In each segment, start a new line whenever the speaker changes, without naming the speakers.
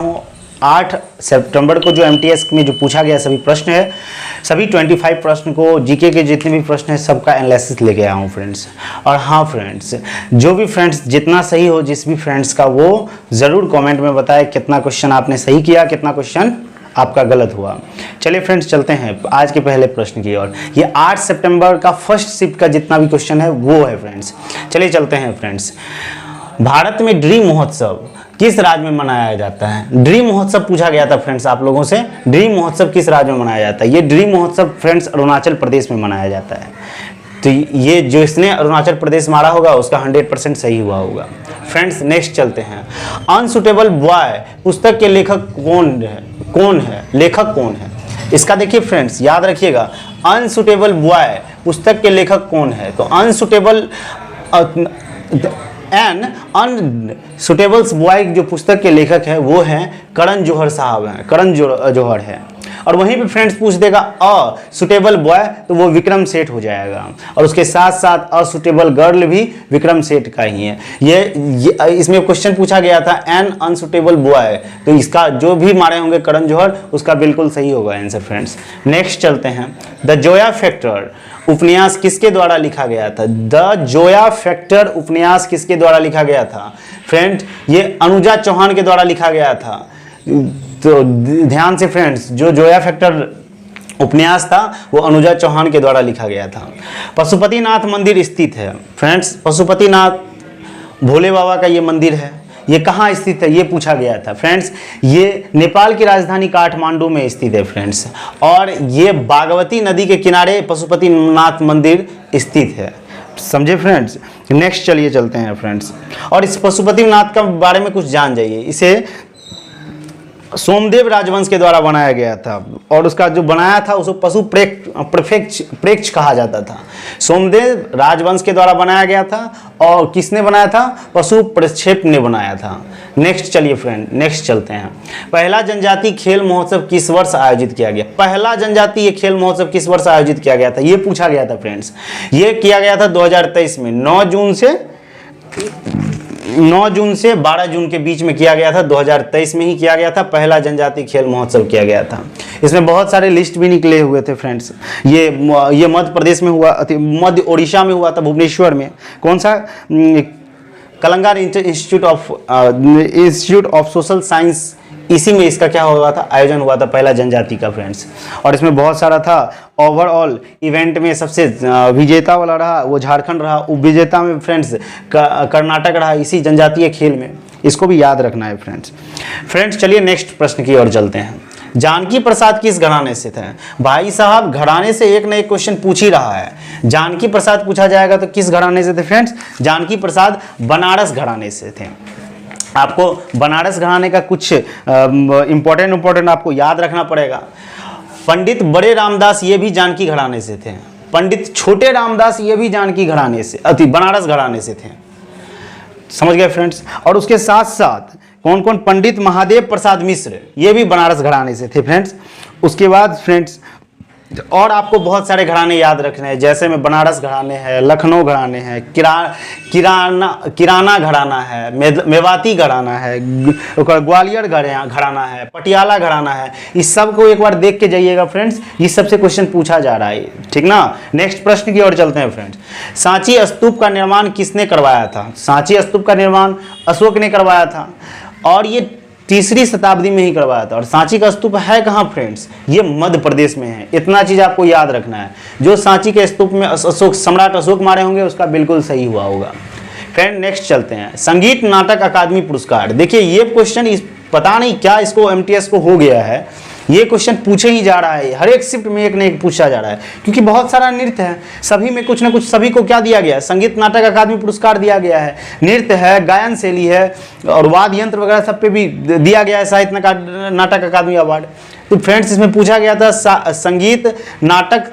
8 सितंबर को जो एमटीएस में जो पूछा गया सभी प्रश्न है, सभी 25 प्रश्न को, जीके के जितने भी प्रश्न हैं सबका एनालिसिस लेके आया हूँ फ्रेंड्स। और हाँ फ्रेंड्स, जो भी फ्रेंड्स जितना सही हो जिस भी फ्रेंड्स का, वो ज़रूर कमेंट में बताएं कितना क्वेश्चन आपने सही किया, कितना क्वेश्चन आपका गलत हुआ। चलिए फ्रेंड्स चलते हैं आज के पहले प्रश्न की ओर। ये 8 सितंबर का फर्स्ट शिफ्ट का जितना भी क्वेश्चन है वो है फ्रेंड्स। चलिए चलते हैं फ्रेंड्स। भारत में ड्रीम महोत्सव किस राज्य में मनाया जाता है? ड्रीम महोत्सव पूछा गया था फ्रेंड्स आप लोगों से। ड्रीम महोत्सव किस राज्य में मनाया जाता है? ये ड्रीम महोत्सव फ्रेंड्स अरुणाचल प्रदेश में मनाया जाता है। तो ये जो इसने अरुणाचल प्रदेश मारा होगा उसका 100% सही हुआ होगा। फ्रेंड्स नेक्स्ट चलते हैं। अनसुटेबल बॉय पुस्तक के लेखक कौन है? लेखक कौन है इसका? देखिए फ्रेंड्स याद रखिएगा, अनसुटेबल बॉय पुस्तक के लेखक कौन है? तो अनसुटेबल अनसुटेबल बॉय जो पुस्तक के लेखक है वो हैं करण जौहर साहब हैं, करण जौहर है। और वहीं पे फ्रेंड्स पूछ देगा असुटेबल बॉय तो वो विक्रम सेठ हो जाएगा। और उसके साथ साथ असुटेबल गर्ल भी विक्रम सेठ का ही है। ये इसमें क्वेश्चन पूछा गया था एन अनसुटेबल बॉय, तो इसका जो भी मारे होंगे करण जौहर उसका बिल्कुल सही होगा आंसर फ्रेंड्स। नेक्स्ट चलते हैं। द जोया फैक्टर उपन्यास किसके द्वारा लिखा गया था? द जोया फैक्टर उपन्यास किसके द्वारा लिखा गया था? फ्रेंड ये अनुजा चौहान के द्वारा लिखा गया था। तो ध्यान से फ्रेंड्स, जो जोया फैक्टर उपन्यास था वो अनुजा चौहान के द्वारा लिखा गया था। पशुपतिनाथ मंदिर स्थित है फ्रेंड्स। पशुपतिनाथ भोले बाबा का ये मंदिर है, ये कहाँ स्थित है ये पूछा गया था फ्रेंड्स। ये नेपाल की राजधानी काठमांडू में स्थित है फ्रेंड्स। और ये बागमती नदी के किनारे पशुपतिनाथ मंदिर स्थित है, समझे फ्रेंड्स। नेक्स्ट चलिए चलते हैं फ्रेंड्स। और इस पशुपतिनाथ का बारे में कुछ जान जाइए। इसे सोमदेव राजवंश के द्वारा बनाया गया था और उसका जो बनाया था उसको पशु प्रेक्ष कहा जाता था। सोमदेव राजवंश के द्वारा बनाया गया था। और किसने बनाया था? पशु प्रक्षेप ने बनाया था। नेक्स्ट चलिए फ्रेंड, नेक्स्ट चलते हैं। पहला जनजातीय खेल महोत्सव किस वर्ष आयोजित किया गया? पहला जनजातीय खेल महोत्सव किस वर्ष आयोजित किया गया था ये पूछा गया था फ्रेंड्स। ये किया गया था 2023 में 9 जून से 12 जून के बीच में किया गया था। 2023 में ही किया गया था, पहला जनजातीय खेल महोत्सव किया गया था। इसमें बहुत सारे लिस्ट भी निकले हुए थे फ्रेंड्स। ये मध्य प्रदेश में हुआ, मध्य उड़ीसा में हुआ था, भुवनेश्वर में। कौन सा? कलंगार इंस्टीट्यूट ऑफ सोशल साइंस, इसी में इसका क्या हुआ था? आयोजन हुआ था पहला जनजाति का फ्रेंड्स। और इसमें बहुत सारा था। ओवरऑल इवेंट में सबसे विजेता वाला रहा वो झारखंड रहा, उपविजेता में फ्रेंड्स कर्नाटक रहा इसी जनजातीय खेल में। इसको भी याद रखना है फ्रेंड्स। फ्रेंड्स चलिए नेक्स्ट प्रश्न की ओर चलते हैं। जानकी प्रसाद किस घराने से थे? भाई साहब घराने से एक न एक क्वेश्चन पूछ ही रहा है। जानकी प्रसाद पूछा जाएगा तो किस घराने से थे फ्रेंड्स? जानकी प्रसाद बनारस घराने से थे। आपको बनारस घराने का कुछ इंपॉर्टेंट आपको याद रखना पड़ेगा। पंडित बड़े रामदास ये भी जानकी घराने से थे। पंडित छोटे रामदास ये भी जानकी घराने से बनारस घराने से थे, समझ गए फ्रेंड्स। और उसके साथ साथ कौन कौन? पंडित महादेव प्रसाद मिश्र ये भी बनारस घराने से थे फ्रेंड्स। उसके बाद फ्रेंड्स और आपको बहुत सारे घराने याद रखने हैं, जैसे में बनारस घराने हैं, लखनऊ घराने हैं, किराना घराना है, मेवाती घराना है, ग्वालियर घराना है, पटियाला घराना है। इस सब को एक बार देख के जाइएगा फ्रेंड्स, इस सब से क्वेश्चन पूछा जा रहा है, ठीक ना। नेक्स्ट प्रश्न की ओर चलते हैं फ्रेंड्स। सांची स्तूप का निर्माण किसने करवाया था? सांची स्तूप का निर्माण अशोक ने करवाया था और ये 3री शताब्दी में ही करवाया था। और सांची का स्तूप है कहाँ फ्रेंड्स? ये मध्य प्रदेश में है। इतना चीज आपको याद रखना है। जो सांची के स्तूप में सम्राट अशोक मारे होंगे उसका बिल्कुल सही हुआ होगा फ्रेंड। नेक्स्ट चलते हैं। संगीत नाटक अकादमी पुरस्कार। देखिए ये क्वेश्चन पता नहीं क्या इसको एमटीएस को हो गया है, ये क्वेश्चन पूछे ही जा रहा है। हर एक शिफ्ट में एक न एक पूछा जा रहा है क्योंकि बहुत सारा नृत्य है, सभी में कुछ ना कुछ सभी को क्या दिया गया है? संगीत नाटक अकादमी पुरस्कार दिया गया है। नृत्य है, गायन शैली है और वाद्य यंत्र वगैरह सब पे भी दिया गया है साहित्य नाटक अकादमी अवार्ड। तो फ्रेंड्स इसमें पूछा गया था संगीत नाटक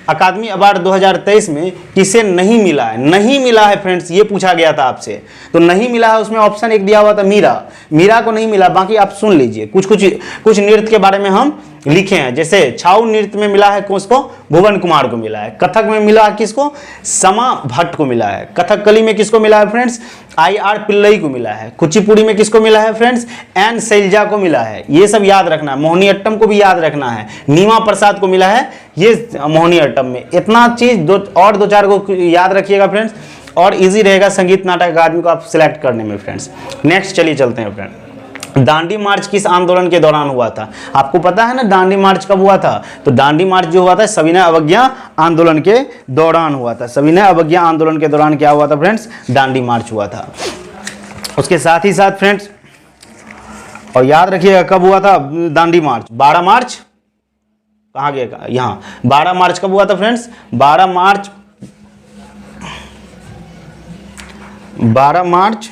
अकादमी अवार्ड 2023 में किसे नहीं मिला है? नहीं मिला है फ्रेंड्स, ये पूछा गया था आपसे। तो नहीं मिला है, उसमें ऑप्शन एक दिया हुआ था मीरा को नहीं मिला। बाकी आप सुन लीजिए, कुछ नृत्य के बारे में हम लिखे हैं। जैसे छाऊ नृत्य में मिला है किसको, भुवन कुमार को मिला है। कथक में मिला किसको, समा भट्ट को मिला है। कथकली में किसको मिला है फ्रेंड्स, IR पिल्लई को मिला है। कुचिपुड़ी में किसको मिला है फ्रेंड्स, एन शैलजा को मिला है। ये सब याद रखना है। मोहिनीअट्टम को भी याद रखना है। नीमा प्रसाद को मिला है ये मोहिनीअट्टम में। इतना चीज दो चार को याद रखिएगा फ्रेंड्स, और इजी रहेगा संगीत नाटक अकादमी को आप सिलेक्ट करने में फ्रेंड्स। नेक्स्ट चलिए चलते हैं फ्रेंड, दांडी मार्च किस आंदोलन के दौरान हुआ था। आपको पता है ना दांडी मार्च कब हुआ था, तो दांडी मार्च जो हुआ था सविनय अवज्ञा आंदोलन के दौरान हुआ था। सविनय अवज्ञा आंदोलन के दौरान क्या हुआ था फ्रेंड्स, दांडी मार्च हुआ था। उसके साथ ही साथ फ्रेंड्स, और याद रखिएगा कब हुआ था दांडी मार्च, 12 मार्च, कहाँ गया, यहाँ 12 मार्च कब हुआ था फ्रेंड्स, 12 मार्च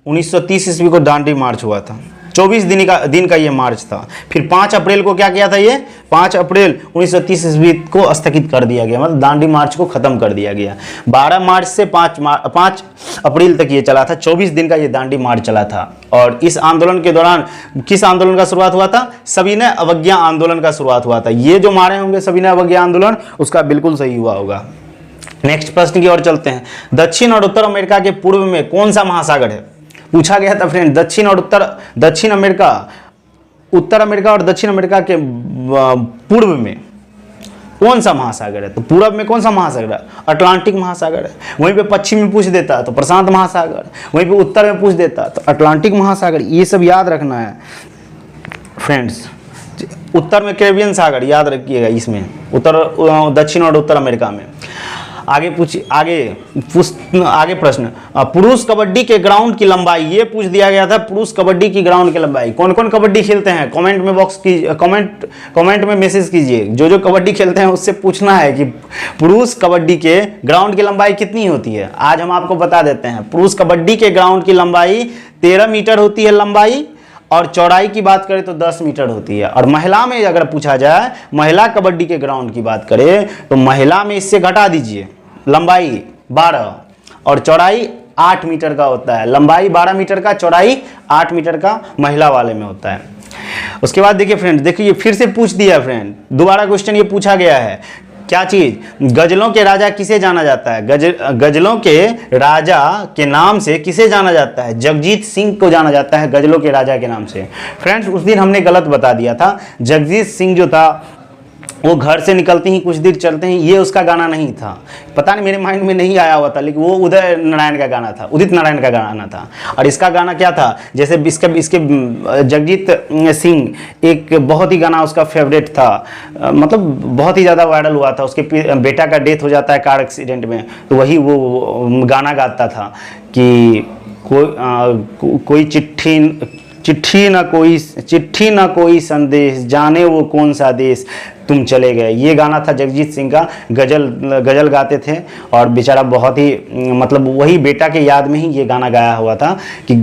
1930 ईस्वी को दांडी मार्च हुआ था। 24 दिन का ये मार्च था। फिर 5 अप्रैल को क्या किया था, ये 5 अप्रैल 1930 ईस्वी को स्थगित कर दिया गया, मतलब दांडी मार्च को खत्म कर दिया गया। 12 मार्च से 5 अप्रैल तक ये चला था। 24 दिन का ये दांडी मार्च चला था। और इस आंदोलन के दौरान किस आंदोलन का शुरुआत हुआ था, सविनय अवज्ञा आंदोलन का शुरुआत हुआ था। ये जो मारे होंगे सविनय अवज्ञा आंदोलन, उसका बिल्कुल सही हुआ होगा। नेक्स्ट प्रश्न की ओर चलते हैं। दक्षिण और उत्तर अमेरिका के पूर्व में कौन सा महासागर है, पूछा गया था फ्रेंड। दक्षिण अमेरिका, उत्तर अमेरिका और दक्षिण अमेरिका के पूर्व में कौन सा महासागर है, तो पूर्व में कौन सा महासागर है, अटलांटिक महासागर है। वहीं पे पश्चिम में पूछ देता तो प्रशांत महासागर, वहीं पे उत्तर में पूछ देता तो अटलांटिक महासागर। ये सब याद रखना है फ्रेंड्स। उत्तर में कैरिबियन सागर याद रखिएगा, इसमें दक्षिण और उत्तर अमेरिका में। आगे प्रश्न, पुरुष कबड्डी के ग्राउंड की लंबाई, ये पूछ दिया गया था। पुरुष कबड्डी की ग्राउंड की लंबाई, कौन कौन कबड्डी खेलते हैं, कमेंट में मैसेज कीजिए। जो कबड्डी खेलते हैं उससे पूछना है कि पुरुष कबड्डी के ग्राउंड की लंबाई कितनी होती है। आज हम आपको बता देते हैं। पुरुष कबड्डी के ग्राउंड की लंबाई 13 मीटर होती है लंबाई, और चौड़ाई की बात करें तो 10 मीटर होती है। और महिला में अगर पूछा जाए, महिला कबड्डी के ग्राउंड की बात करें तो महिला में इससे घटा दीजिए, लंबाई 12 और चौड़ाई 8 मीटर का होता है। लंबाई 12 मीटर का, चौड़ाई 8 मीटर का महिला वाले में होता है। उसके बाद देखिए फ्रेंड, देखिए फिर से पूछ दिया फ्रेंड, दोबारा क्वेश्चन ये पूछा गया है। क्या चीज, गजलों के राजा किसे जाना जाता है, गजलों के राजा के नाम से किसे जाना जाता है, जगजीत सिंह को जाना जाता है गजलों के राजा के नाम से। फ्रेंड्स उस दिन हमने गलत बता दिया था। जगजीत सिंह जो था वो घर से निकलते ही कुछ देर चलते ही, ये उसका गाना नहीं था। पता नहीं, मेरे माइंड में नहीं आया हुआ था, लेकिन वो उदित नारायण का गाना था। और इसका गाना क्या था, जैसे इसके जगजीत सिंह एक बहुत ही गाना उसका फेवरेट था, मतलब बहुत ही ज़्यादा वायरल हुआ था। उसके बेटा का डेथ हो जाता है कार एक्सीडेंट में, तो वही वो गाना गाता था कि कोई चिट्ठी ना कोई संदेश, जाने वो कौन सा देश तुम चले गए। ये गाना था जगजीत सिंह का, गजल गाते थे। और बेचारा बहुत ही, मतलब वही बेटा के याद में ही ये गाना गाया हुआ था कि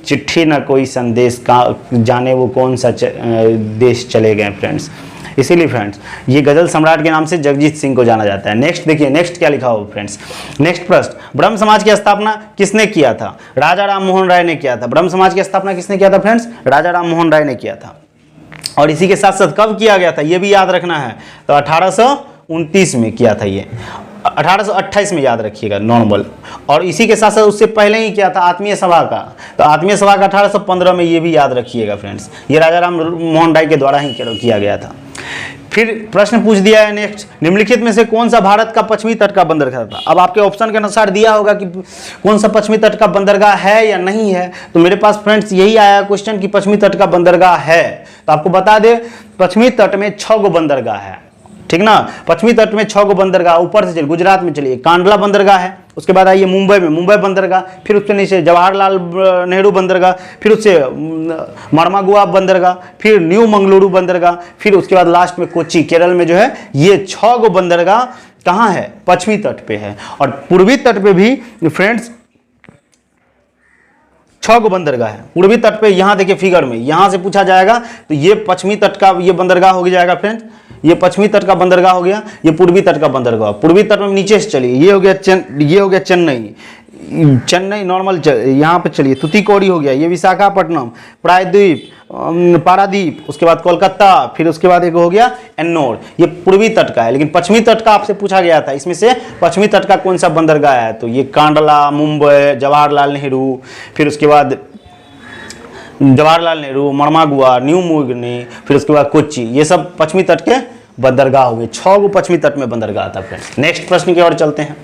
चिट्ठी ना कोई संदेश का, जाने वो कौन सा देश चले गए फ्रेंड्स। इसीलिए फ्रेंड्स ये गजल सम्राट के नाम से जगजीत सिंह को जाना जाता है। नेक्स्ट देखिए, नेक्स्ट क्या लिखा हो फ्रेंड्स। नेक्स्ट प्रश्न, ब्रह्म समाज की स्थापना किसने किया था, राजा राम मोहन राय ने किया था। ब्रह्म समाज की स्थापना किसने किया था फ्रेंड्स, राजा राम मोहन राय ने किया था। और इसी के साथ साथ कब किया गया था ये भी याद रखना है, तो 1829 में किया था ये, 1828 में याद रखिएगा नॉर्मल। और इसी के साथ साथ उससे पहले ही किया था आत्मीय सभा का, तो आत्मीय सभा का 1815 में, ये भी याद रखिएगा फ्रेंड्स। ये राजा राम मोहन राय के द्वारा ही किया गया था। फिर प्रश्न पूछ दिया है नेक्स्ट, निम्नलिखित में से कौन सा भारत का पश्चिमी तट का बंदरगाह था। अब आपके ऑप्शन के अनुसार दिया होगा कि कौन सा पश्चिमी तट का बंदरगाह है या नहीं है, तो मेरे पास फ्रेंड्स यही आया क्वेश्चन कि पश्चिमी तट का बंदरगाह है। तो आपको बता दे, पश्चिमी तट में 6 गो बंदरगाह है, ठीक ना। पश्चिमी तट में 6 गो बंदरगाह, ऊपर से चलिए गुजरात में चलिए, कांडला बंदरगाह है। उसके बाद आइए मुंबई में, मुंबई बंदरगाह, फिर उसके नीचे जवाहरलाल नेहरू बंदरगाह, फिर उससे मरमागुआ बंदरगाह, फिर न्यू मंगलुरु बंदरगाह, फिर उसके बाद लास्ट में कोच्चि केरल में जो है। ये 6 गो बंदरगाह कहाँ है, पश्चिमी तट पे है। और पूर्वी तट पे भी फ्रेंड्स 6 गो बंदरगाह है पूर्वी तट पे। यहाँ देखिए फिगर में, यहाँ से पूछा जाएगा तो ये पश्चिमी तट का ये बंदरगाह हो जाएगा फ्रेंड्स, ये पश्चिमी तट का बंदरगाह हो गया, ये पूर्वी तट का बंदरगाह। पूर्वी तट में नीचे से चलिए, ये हो गया चेन्नई, चेन्नई नॉर्मल, यहाँ पे चलिए तुतीकोरी हो गया, ये विशाखापट्टनम, प्रायद्वीप, पारादीप, उसके बाद कोलकाता, फिर उसके बाद एक हो गया एन्नोर। ये पूर्वी तट का है, लेकिन पश्चिमी तट का आपसे पूछा गया था, इसमें से पश्चिमी तट का कौन सा बंदरगाह है, तो ये कांडला, मुंबई, जवाहरलाल नेहरू, फिर उसके बाद जवाहरलाल नेहरू, मर्मागुआ, न्यू मुगिनी, फिर उसके बाद कोच्चि, ये सब पश्चिमी तट के बंदरगाह हो गए। 6 गो पश्चिमी तट में बंदरगाह था फ्रेंड्स। नेक्स्ट प्रश्न की ओर चलते हैं।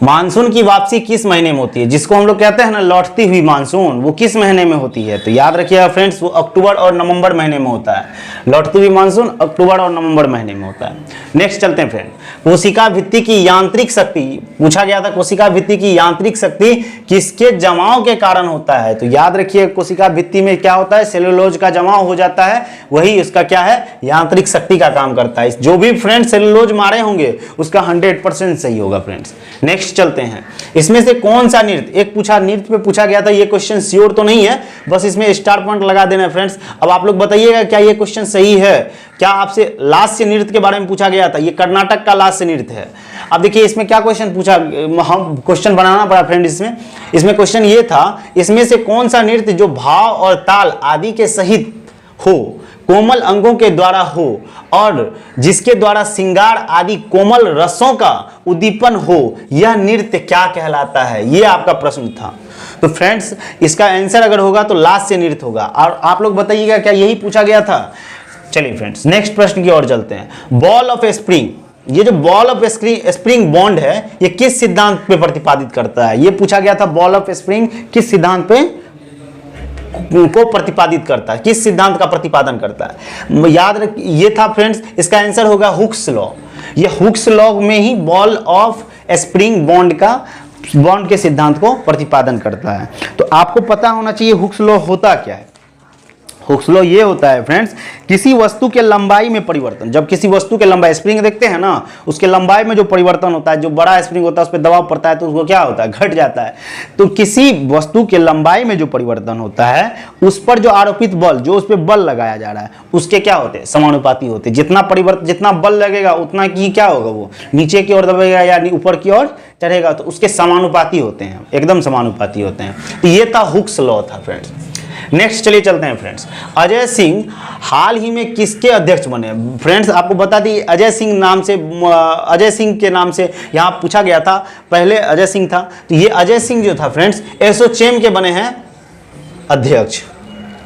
मानसून की वापसी किस महीने में होती है, जिसको हम लोग कहते हैं ना लौटती हुई मानसून, वो किस महीने में होती है, तो याद रखिएगा फ्रेंड्स, वो अक्टूबर और नवंबर महीने में होता है। लौटती हुई मानसून अक्टूबर और नवंबर महीने में होता है। नेक्स्ट चलते हैं फ्रेंड। कोशिका भित्ति की यांत्रिक शक्ति पूछा गया था, कोशिका भित्ति की यांत्रिक शक्ति किसके जमाव के कारण होता है, तो याद रखिए कोशिका भित्ति में क्या होता है, सेलुलोज का जमाव हो जाता है, वही उसका क्या है, यांत्रिक शक्ति का काम करता है। जो भी फ्रेंड सेलुलोज मारे होंगे उसका 100% सही होगा फ्रेंड्स। नेक्स्ट चलते हैं, इसमें से कौन सा नृत्य, एक पूछा नृत्य पे पूछा गया था, ये क्वेश्चन श्योर तो नहीं है, बस इसमें स्टार पॉइंट लगा देना है फ्रेंड्स। अब आप लोग बताइएगा क्या ये क्वेश्चन सही है, क्या आपसे लास्य नृत्य के बारे में पूछा गया था, ये कर्नाटक का लास्य नृत्य है। अब देखिए इसमें क्या क्वेश्चन पूछा, हम क्वेश्चन बनाना पड़ा फ्रेंड, इसमें क्वेश्चन ये था, इसमें से कौन सा नृत्य जो भाव और ताल आदि के सहित हो, कोमल अंगों के द्वारा हो और जिसके द्वारा श्रृंगार आदि कोमल रसों का उद्दीपन हो, यह नृत्य क्या कहलाता है, ये आपका प्रश्न था। तो फ्रेंड्स इसका आंसर अगर होगा तो लास्य नृत्य होगा, और आप लोग बताइएगा क्या यही पूछा गया था। चलिए फ्रेंड्स नेक्स्ट प्रश्न की ओर चलते हैं। बॉल ऑफ स्प्रिंग, ये जो बॉल ऑफ स्प्रिंग बॉन्ड है ये किस सिद्धांत पे प्रतिपादित करता है, ये पूछा गया था। बॉल ऑफ स्प्रिंग किस सिद्धांत पे को प्रतिपादित करता है, किस सिद्धांत का प्रतिपादन करता है, याद रख, ये था फ्रेंड्स, इसका आंसर होगा हुक्स लॉ। ये हुक्स लॉ में ही बॉल ऑफ स्प्रिंग बॉन्ड के सिद्धांत को प्रतिपादन करता है। तो आपको पता होना चाहिए हुक्स लॉ होता क्या है। हुक्स लॉ ये होता है फ्रेंड्स, किसी वस्तु के लंबाई में परिवर्तन, जब किसी वस्तु के लंबाई, स्प्रिंग देखते हैं ना, उसके लंबाई में जो परिवर्तन होता है, जो बड़ा स्प्रिंग होता है उस पर दबाव पड़ता है तो उसको क्या होता है, घट जाता है। तो किसी वस्तु के लंबाई में जो परिवर्तन होता है उस पर जो आरोपित बल, जो उस पर बल लगाया जा रहा है, उसके क्या होते हैं, समानुपाती होते हैं। जितना बल लगेगा उतना की क्या होगा, वो नीचे की ओर दबेगा या ऊपर की ओर चढ़ेगा, तो उसके समानुपाती होते हैं, एकदम समानुपाती होते हैं। तो ये था हुक्स लॉ था फ्रेंड्स। नेक्स्ट चलिए चलते हैं फ्रेंड्स। अजय सिंह हाल ही में किसके अध्यक्ष बने, फ्रेंड्स आपको बता दी अजय सिंह नाम से, अजय सिंह के नाम से यहाँ पूछा गया था, पहले अजय सिंह था, तो ये अजय सिंह जो था फ्रेंड्स एसोचैम के बने हैं अध्यक्ष।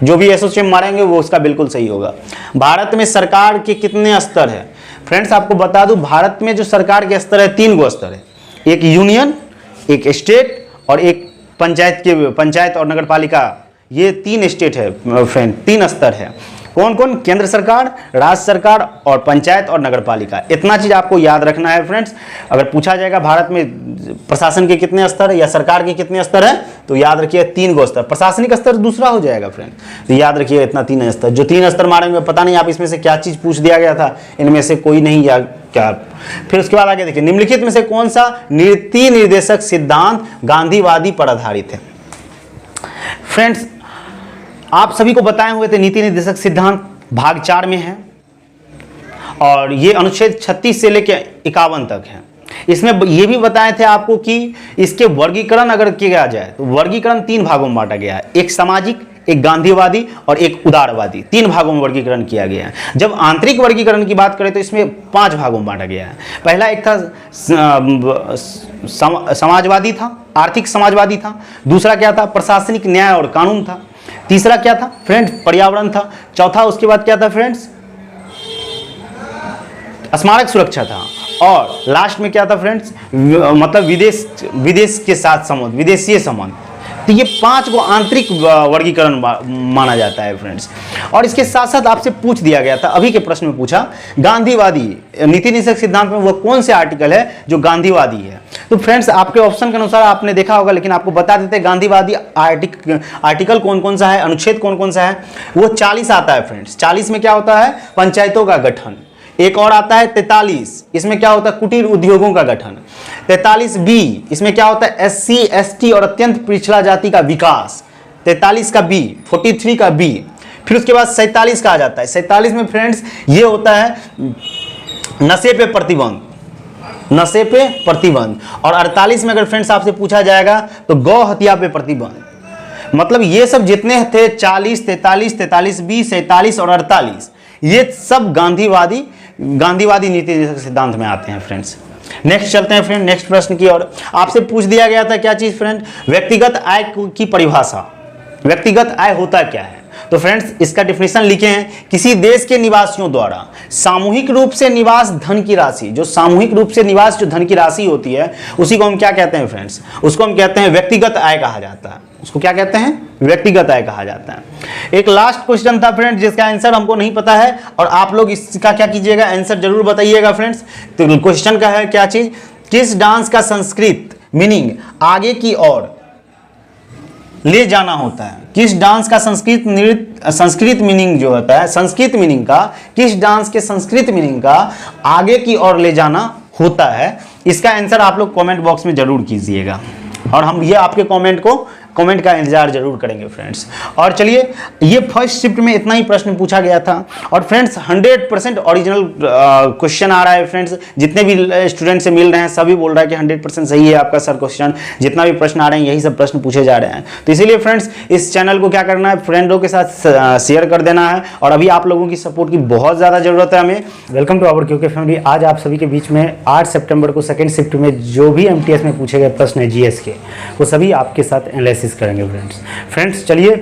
जो भी एसोचैम मारेंगे वो उसका बिल्कुल सही होगा। भारत में सरकार के कितने स्तर है, फ्रेंड्स आपको बता दूं भारत में जो सरकार के स्तर है 3 गो स्तर है, एक यूनियन, एक स्टेट और एक पंचायत और नगर पालिका, ये 3 स्टेट है फ्रेंड, 3 स्तर है। कौन कौन, केंद्र सरकार, राज्य सरकार और पंचायत और नगर पालिका। इतना चीज आपको याद रखना है फ्रेंड्स। अगर पूछा जाएगा भारत में प्रशासन के कितने स्तर है या सरकार के कितने स्तर है, तो याद रखिए 3 गो स्तर, प्रशासनिक स्तर दूसरा हो जाएगा फ्रेंड, तो याद रखिए इतना 3 स्तर। जो 3 स्तर मारेंगे पता नहीं आप इसमें से क्या चीज पूछ दिया गया था, इनमें से कोई नहीं या क्या। फिर उसके बाद आगे देखिए, निम्नलिखित में से कौन सा नीति निर्देशक सिद्धांत गांधीवादी पर आधारित है। फ्रेंड्स आप सभी को बताए हुए थे नीति निर्देशक सिद्धांत भाग 4 में है और ये अनुच्छेद 36 से लेकर 51 तक है। इसमें ये भी बताए थे आपको कि इसके वर्गीकरण अगर किया जाए तो वर्गीकरण 3 भागों में बांटा गया है, एक सामाजिक, एक गांधीवादी और एक उदारवादी, 3 भागों में वर्गीकरण किया गया है। जब आंतरिक वर्गीकरण की बात करें तो इसमें 5 भागों में बांटा गया है। पहला एक था समाजवादी था, आर्थिक समाजवादी था, दूसरा क्या था, प्रशासनिक न्याय और कानून था, तीसरा क्या था फ्रेंड्स, पर्यावरण था, चौथा उसके बाद क्या था फ्रेंड्स, स्मारक सुरक्षा था, और लास्ट में क्या था फ्रेंड्स, मतलब विदेश के साथ संबंध, विदेशीय संबंध। तो ये 5 को आंतरिक वर्गीकरण माना जाता है फ्रेंड्स। और इसके साथ साथ आपसे पूछ दिया गया था, अभी के प्रश्न में पूछा, गांधीवादी नीति निर्देशक सिद्धांत में वो कौन से आर्टिकल है जो गांधीवादी है। तो फ्रेंड्स आपके ऑप्शन के अनुसार आपने देखा होगा, लेकिन आपको बता देते हैं गांधीवादी आर्टिकल कौन कौन सा है, अनुच्छेद कौन कौन सा है। वो 40 आता है फ्रेंड्स। 40 में क्या होता है, पंचायतों का गठन। एक और आता है 43, इसमें क्या होता है, कुटीर उद्योगों का गठन। 43B, इसमें क्या होता है, SC ST और अत्यंत पिछड़ा जाति का विकास। 43 का B, 43 का B। फिर उसके बाद 47 का आ जाता है। 47 में फ्रेंड्स ये होता है नशे पे प्रतिबंध। नशे पे प्रतिबंध, और 48 में अगर फ्रेंड्स आपसे पूछा जाएगा तो गौ हत्या पे प्रतिबंध। मतलब ये सब जितने थे 40, 43, 43, 20, 47 और 48, ये सब गांधीवादी नीति सिद्धांत में आते हैं फ्रेंड्स। नेक्स्ट चलते हैं फ्रेंड नेक्स्ट प्रश्न की ओर। आपसे पूछ दिया गया था क्या चीज फ्रेंड, व्यक्तिगत आय की परिभाषा। व्यक्तिगत आय होता क्या है? तो फ्रेंड्स इसका डिफिनेशन लिखे हैं, किसी देश के निवासियों द्वारा सामूहिक रूप से निवास धन की राशि, जो सामूहिक रूप से निवास जो धन की राशि होती है उसी को हम क्या कहते हैं फ्रेंड्स, उसको हम कहते हैं व्यक्तिगत आय कहा जाता है। उसको क्या कहते हैं? व्यक्तिगत आय कहा जाता है। एक लास्ट क्वेश्चन था फ्रेंड्स जिसका आंसर हमको नहीं पता है, और आप लोग इसका क्या कीजिएगा, आंसर जरूर बताइएगा फ्रेंड्स। तो क्वेश्चन का है क्या चीज, किस डांस का संस्कृत मीनिंग आगे की ओर ले जाना होता है? किस डांस का संस्कृत मीनिंग जो होता है, संस्कृत मीनिंग का, किस डांस के संस्कृत मीनिंग का आगे की ओर ले जाना होता है? इसका आंसर आप लोग कमेंट बॉक्स में जरूर कीजिएगा, और हम ये आपके कमेंट का इंतजार जरूर करेंगे फ्रेंड्स। और चलिए, ये फर्स्ट शिफ्ट में इतना ही प्रश्न पूछा गया था, और फ्रेंड्स 100% ओरिजिनल क्वेश्चन आ रहा है फ्रेंड्स। जितने भी स्टूडेंट से मिल रहे हैं सभी बोल रहा है कि 100% सही है आपका सर क्वेश्चन, जितना भी प्रश्न आ रहे हैं यही सब प्रश्न पूछे जा रहे हैं। तो इसीलिए फ्रेंड्स इस चैनल को क्या करना है, फ्रेंडों के साथ शेयर कर देना है, और अभी आप लोगों की सपोर्ट की बहुत ज़्यादा ज़रूरत है हमें। Welcome to our QK family. आज आप सभी के बीच में 8 सितंबर को सेकेंड शिफ्ट में जो भी MTS में पूछे गए प्रश्न है GS के, वो सभी आपके साथ एनालिसिस करेंगे फ्रेंड्स। चलिए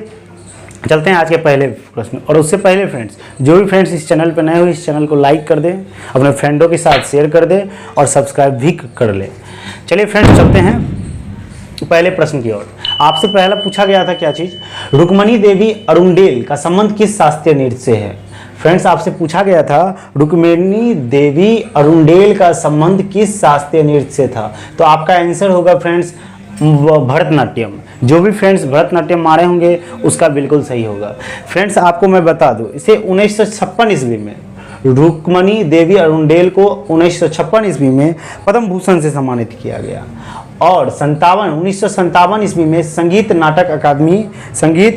चलते हैं आज के पहले प्रश्न। और उससे पहले फ्रेंड्स, जो भी फ्रेंड्स इस चैनल पर नए हो इस चैनल को लाइक कर दें, अपने फ्रेंडों के साथ शेयर कर दें, और सब्सक्राइब भी कर ले। चलिए फ्रेंड्स चलते हैं पहले प्रश्न की ओर। आपसे पहला पूछा गया था क्या चीज, रुक्मणी देवी अरुंडेल का संबंध किस शास्त्रीय नृत्य से है? फ्रेंड्स आपसे पूछा गया था रुक्मिणी देवी अरुंडेल का संबंध किस शास्त्रीय नृत्य से था? तो आपका आंसर होगा फ्रेंड्स भरतनाट्यम। जो भी फ्रेंड्स भरतनाट्यम मारे होंगे उसका बिल्कुल सही होगा। फ्रेंड्स आपको मैं बता दूं, इसे 1956 ईस्वी में रुक्मणी देवी अरुंडेल को 1956 ईस्वी में पद्म भूषण से सम्मानित किया गया, और 1957 ईस्वी में संगीत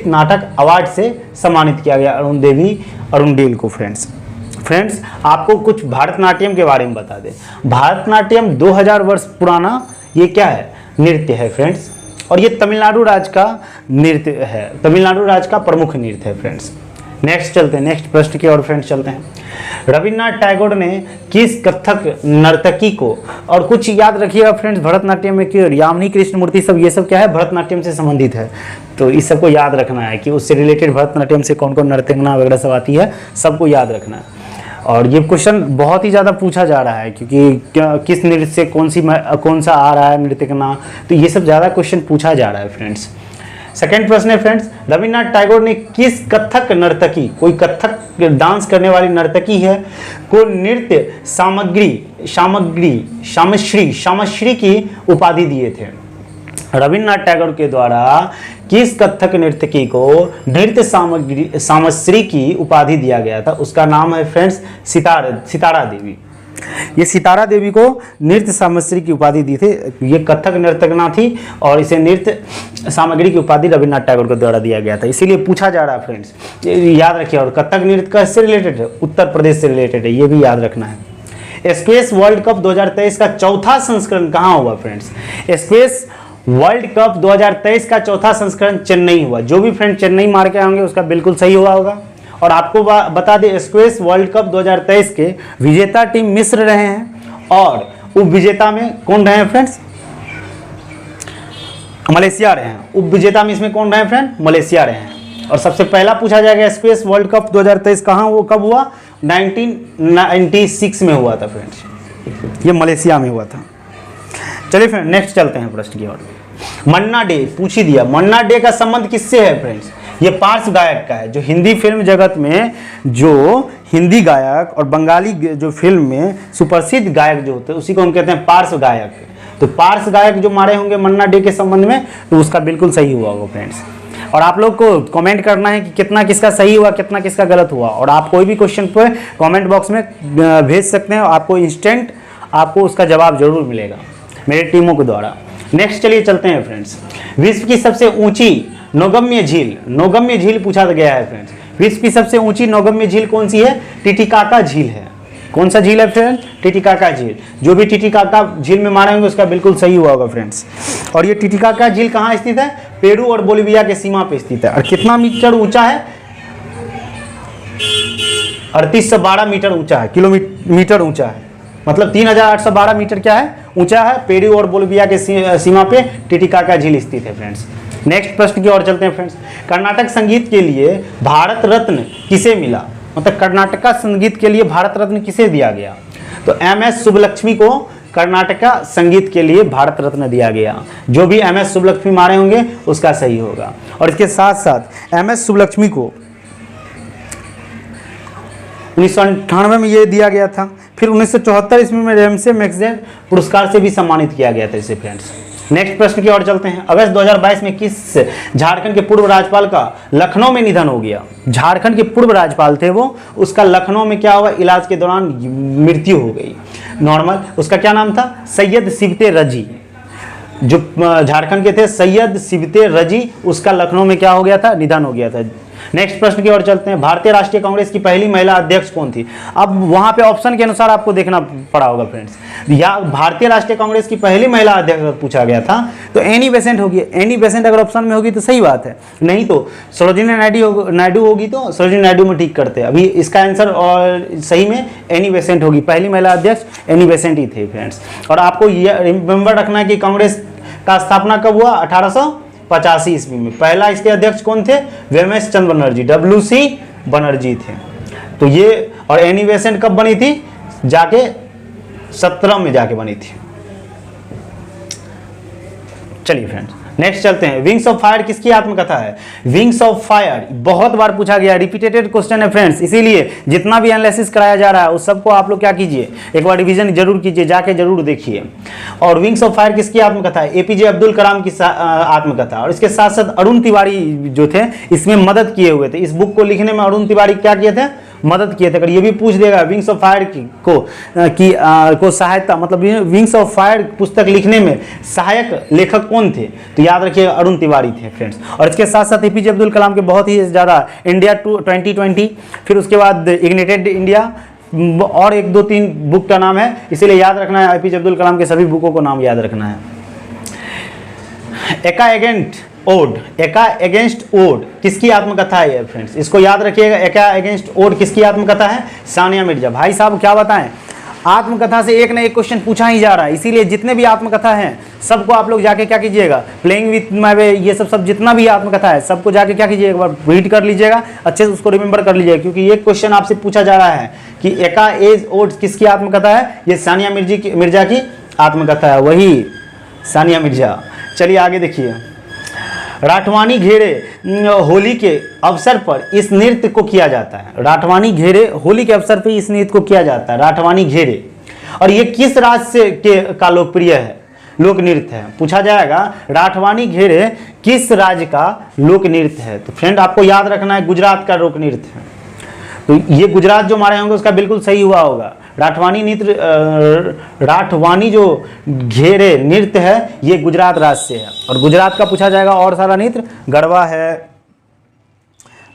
नाटक अवार्ड से सम्मानित किया गया अरुण देवी अरुंडेल को। फ्रेंड्स आपको कुछ भारतनाट्यम के बारे में बता दें। भारतनाट्यम 2000 वर्ष पुराना ये क्या है, नृत्य है फ्रेंड्स, और ये तमिलनाडु राज्य का नृत्य है, तमिलनाडु राज्य का प्रमुख नृत्य है फ्रेंड्स। नेक्स्ट चलते हैं नेक्स्ट प्रश्न की ओर फ्रेंड्स चलते हैं। रविन्द्रनाथ टैगोर ने किस कथक नर्तकी को, और कुछ याद रखिएगा फ्रेंड्स, भरतनाट्यम में क्यों यामिनी कृष्णमूर्ति सब ये सब क्या है, भरतनाट्यम से संबंधित है। तो इस सबको याद रखना है कि उससे रिलेटेड भरतनाट्यम से कौन कौन नर्तकना वगैरह सब आती है, सबको याद रखना है। और ये क्वेश्चन बहुत ही ज़्यादा पूछा जा रहा है क्योंकि किस नृत्य से कौन सा आ रहा है नृत्यकना, तो ये सब ज़्यादा क्वेश्चन पूछा जा रहा है फ्रेंड्स। सेकेंड प्रश्न है फ्रेंड्स, रविन्द्रनाथ टैगोर ने किस कथक नर्तकी, कोई कथक डांस करने वाली नर्तकी है, को नृत्य सामश्री की उपाधि दिए थे? रविन्द्रनाथ टैगोर के द्वारा किस कथक नर्तकी को नृत्य सामश्री की उपाधि दिया गया था? उसका नाम है फ्रेंड्स सितारा देवी। ये सितारा देवी को नृत्य सामग्री की उपाधि दी थी। ये कथक नर्तकना थी और इसे नृत्य सामग्री की उपाधि रविन्द्रनाथ टैगोर के द्वारा दिया गया था, इसीलिए पूछा जा रहा है फ्रेंड्स, याद रखिए। और कथक नृत्य किससे रिलेटेड है? उत्तर प्रदेश से रिलेटेड है, ये भी याद रखना है। स्क्वैश वर्ल्ड कप 2023 का चौथा संस्करण कहाँ हुआ फ्रेंड्स? स्क्वैश वर्ल्ड कप 2023 का चौथा संस्करण चेन्नई हुआ। जो भी फ्रेंड चेन्नई मार के आएंगे उसका बिल्कुल सही हुआ होगा। और आपको बता दें, स्क्वैश वर्ल्ड कप 2023 के विजेता टीम मिस्र रहे हैं और उप विजेता में कौन रहे हैं फ्रेंड्स? मलेशिया रहे हैं। उप विजेता में इसमें कौन रहे हैं फ्रेंड? मलेशिया रहे हैं। और सबसे पहला पूछा जाएगा स्क्वैश वर्ल्ड कप 2023 कहाँ, वो कब हुआ? 1996 में हुआ था फ्रेंड्स, ये मलेशिया में हुआ था। चलिए फ्रेंड नेक्स्ट चलते हैं प्रश्न की ओर। मन्ना डे पूछ ही दिया, मन्ना डे का संबंध किससे है फ्रेंड्स? ये पार्श्व गायक का है। जो हिंदी फिल्म जगत में जो हिंदी गायक और बंगाली जो फिल्म में सुप्रसिद्ध गायक जो होते हैं उसी को हम कहते हैं पार्श्व गायक। तो पार्श्व गायक जो मारे होंगे मन्ना डे के संबंध में, तो उसका बिल्कुल सही हुआ होगा फ्रेंड्स। और आप लोग को कमेंट करना है कि कितना किसका सही हुआ, कितना किसका गलत हुआ। और आप कोई भी क्वेश्चन पर कमेंट बॉक्स में भेज सकते हैं, आपको इंस्टेंट आपको उसका जवाब जरूर मिलेगा मेरी टीमों के द्वारा। नेक्स्ट चलिए चलते हैं फ्रेंड्स। विश्व की सबसे ऊंची नौगम्य झील पूछा गया है फ्रेंड्स। विश्व की सबसे ऊंची नौगम्य झील कौन सी है? टिटिकाका झील है। कौन सा झील है फ्रेंड? टिटिकाका झील। जो भी टिटिकाका झील में मारे होंगे उसका बिल्कुल सही हुआ होगा फ्रेंड्स। और ये टिटिकाका झील कहाँ स्थित है? पेरू और बोलिविया के सीमा पे स्थित है। और कितना मीटर ऊंचा है? 3812 मीटर ऊंचा है, किलोमीटर ऊंचा है, मतलब 3812 मीटर क्या है? ऊंचा है। पेरू और बोलिविया के सीमा पे टिटिकाका झील स्थित है फ्रेंड्स। नेक्स्ट प्रश्न की ओर चलते हैं फ्रेंड्स। कर्नाटक संगीत के लिए भारत रत्न किसे मिला? मतलब कर्नाटका संगीत के लिए भारत रत्न किसे दिया गया? तो MS सुब्बलक्ष्मी को कर्नाटका संगीत के लिए भारत रत्न दिया गया। जो भी MS सुब्बलक्ष्मी मारे होंगे उसका सही होगा। और इसके साथ साथ MS सुब्बलक्ष्मी को 1998 में ये दिया गया था। फिर 1974 ईस्वी में रेमसे मैगसेसे पुरस्कार से भी सम्मानित किया गया था इसे फ्रेंड्स। नेक्स्ट प्रश्न की ओर चलते हैं। अगस्त 2022 में किस झारखंड के पूर्व राज्यपाल का लखनऊ में निधन हो गया? झारखंड के पूर्व राज्यपाल थे वो, उसका लखनऊ में क्या हुआ? इलाज के दौरान मृत्यु हो गई नॉर्मल। उसका क्या नाम था? सैयद सिबते रजी। जो झारखंड के थे सैयद सिबते रजी, उसका लखनऊ में क्या हो गया था? निधन हो गया था। नेक्स्ट प्रश्न की ओर चलते हैं। भारतीय राष्ट्रीय कांग्रेस की पहली महिला अध्यक्ष कौन थी? अब वहां पे ऑप्शन के अनुसार आपको देखना पड़ा होगा फ्रेंड्स। या भारतीय राष्ट्रीय कांग्रेस की पहली महिला अध्यक्ष पूछा गया था तो एनी बेसेंट होगी। एनी बेसेंट अगर ऑप्शन में होगी तो सही बात है, नहीं तो सरोजिनी नायडू होगी तो सरोजिनी नायडू में ठीक करते हैं। अभी इसका आंसर और सही में एनी बेसेंट होगी। पहली महिला अध्यक्ष एनी बेसेंट ही थे फ्रेंड्स। और आपको ये रिमेंबर रखना है कि कांग्रेस का स्थापना कब हुआ? 1885 ईस्वी में। पहला इसके अध्यक्ष कौन थे? वेमेश चंद्र बनर्जी, WC बनर्जी थे। तो ये और एनी बेसेंट कब बनी थी? जाके 17 में जाके बनी थी। चलिए फ्रेंड्स नेक्स्ट चलते हैं। विंग्स ऑफ फायर किसकी आत्मकथा है? विंग्स ऑफ फायर बहुत बार पूछा गया, रिपीटेड क्वेश्चन है फ्रेंड्स, इसीलिए जितना भी एनालिसिस कराया जा रहा है उस सबको आप लोग क्या कीजिए, एक बार रिवीजन जरूर कीजिए, जाके जरूर देखिए। और विंग्स ऑफ फायर किसकी आत्मकथा है? APJ अब्दुल कलाम की आत्मकथा। और इसके साथ साथ अरुण तिवारी जो थे इसमें मदद किए हुए थे। इस बुक को लिखने में अरुण तिवारी क्या किए थे? मदद किए थे। अगर ये भी पूछ देगा विंग्स ऑफ फायर को सहायता, मतलब विंग्स ऑफ फायर पुस्तक लिखने में सहायक लेखक कौन थे? तो याद रखिए अरुण तिवारी थे फ्रेंड्स। और इसके साथ साथ APJ अब्दुल कलाम के बहुत ही ज़्यादा इंडिया 2020, फिर उसके बाद इग्निटेड इंडिया और 1 2 3 बुक का नाम है, इसीलिए याद रखना है। APJ अब्दुल कलाम के सभी बुकों को नाम याद रखना है। एका अगेंस्ट ओड किसकी आत्मकथा है फ्रेंड्स? इसको याद रखिएगा। एका अगेंस्ट ओड किसकी आत्मकथा है? सानिया मिर्जा। भाई साहब क्या बताएं, आत्मकथा से एक ना एक क्वेश्चन पूछा ही जा रहा है, इसीलिए जितने भी आत्मकथा हैं सबको आप लोग जाके क्या कीजिएगा, प्लेइंग विथ माय वे, ये सब जितना भी आत्मकथा है सबको जाके क्या कीजिएगा, एक बार रीड कर लीजिएगा, अच्छे से उसको रिमेंबर कर लीजिएगा, क्योंकि ये क्वेश्चन आपसे पूछा जा रहा है कि एका एज ओड किसकी आत्मकथा है? ये सानिया मिर्जा की आत्मकथा है, वही सानिया मिर्जा। चलिए आगे देखिए। राठवानी घेरे होली के अवसर पर इस नृत्य को किया जाता है। राठवानी घेरे होली के अवसर पर इस नृत्य को किया जाता है, राठवानी घेरे। और ये किस राज्य का लोकप्रिय है, लोक नृत्य है? पूछा जाएगा राठवानी घेरे किस राज्य का लोक नृत्य है? तो फ्रेंड आपको याद रखना है गुजरात का लोक नृत्य है। तो ये गुजरात जो मारे होंगे उसका बिल्कुल सही हुआ होगा। राठवानी जो घेरे नृत्य है ये गुजरात राज्य से है। और गुजरात का पूछा जाएगा और सारा नृत्य, गरबा है।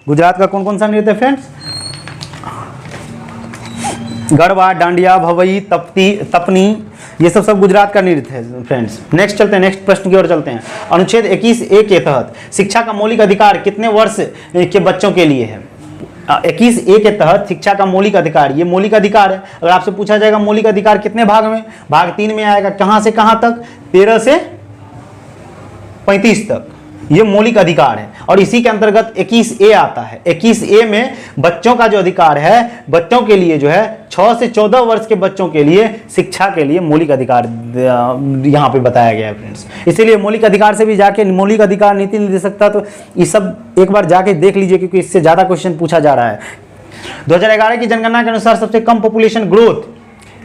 गुजरात का कौन कौन सा नृत्य है फ्रेंड्स? गरबा, डांडिया, भवई, तपनी, ये सब गुजरात का नृत्य है फ्रेंड्स। नेक्स्ट चलते हैं, नेक्स्ट प्रश्न की ओर चलते हैं। अनुच्छेद 21A के तहत शिक्षा का मौलिक अधिकार कितने वर्ष के बच्चों के लिए है? 21A के तहत शिक्षा का मौलिक अधिकार, ये मौलिक अधिकार है। अगर आपसे पूछा जाएगा मौलिक अधिकार कितने भाग में, भाग 3 में आएगा। कहां से कहां तक? 13 से 35 तक ये मौलिक अधिकार है। और इसी के अंतर्गत 21A आता है। 21A में बच्चों का जो अधिकार है, बच्चों के लिए जो है 6 से 14 वर्ष के बच्चों के लिए शिक्षा के लिए मौलिक अधिकार यहाँ पे बताया गया है फ्रेंड्स। इसीलिए मौलिक अधिकार से भी जाके मौलिक अधिकार नीति नहीं दे सकता, तो ये सब एक बार जाके देख लीजिए, क्योंकि इससे ज़्यादा क्वेश्चन पूछा जा रहा है। 2011 की जनगणना के अनुसार सबसे कम पॉपुलेशन ग्रोथ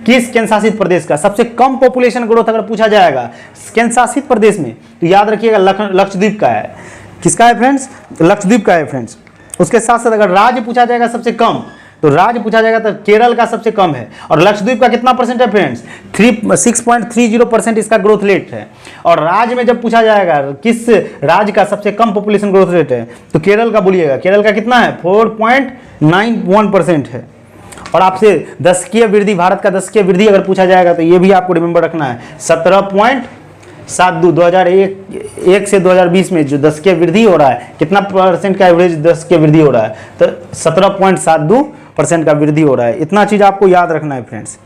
किस केंद्र शासित प्रदेश का? सबसे कम पॉपुलेशन ग्रोथ अगर पूछा जाएगा केंद्र शासित प्रदेश में तो याद रखिएगा लक्षद्वीप का है। किसका है फ्रेंड्स? लक्षद्वीप का है फ्रेंड्स। उसके साथ साथ अगर राज्य पूछा जाएगा सबसे कम, तो राज्य पूछा जाएगा तो केरल का सबसे कम है। और लक्षद्वीप का कितना परसेंट है फ्रेंड्स? 6.30% इसका ग्रोथ रेट है। और राज्य में जब पूछा जाएगा किस राज्य का सबसे कम पॉपुलेशन ग्रोथ रेट है, तो केरल का बोलिएगा। केरल का कितना है? 4.91% है। और आपसे दशकीय वृद्धि, भारत का दशकीय वृद्धि अगर पूछा जाएगा तो ये भी आपको रिमेंबर रखना है। 17.72 2001 से 2020 में जो दशकीय वृद्धि हो रहा है, कितना % का एवरेज दशकीय वृद्धि हो रहा है, तो 17.72% का वृद्धि हो रहा है। इतना चीज आपको याद रखना है फ्रेंड्स।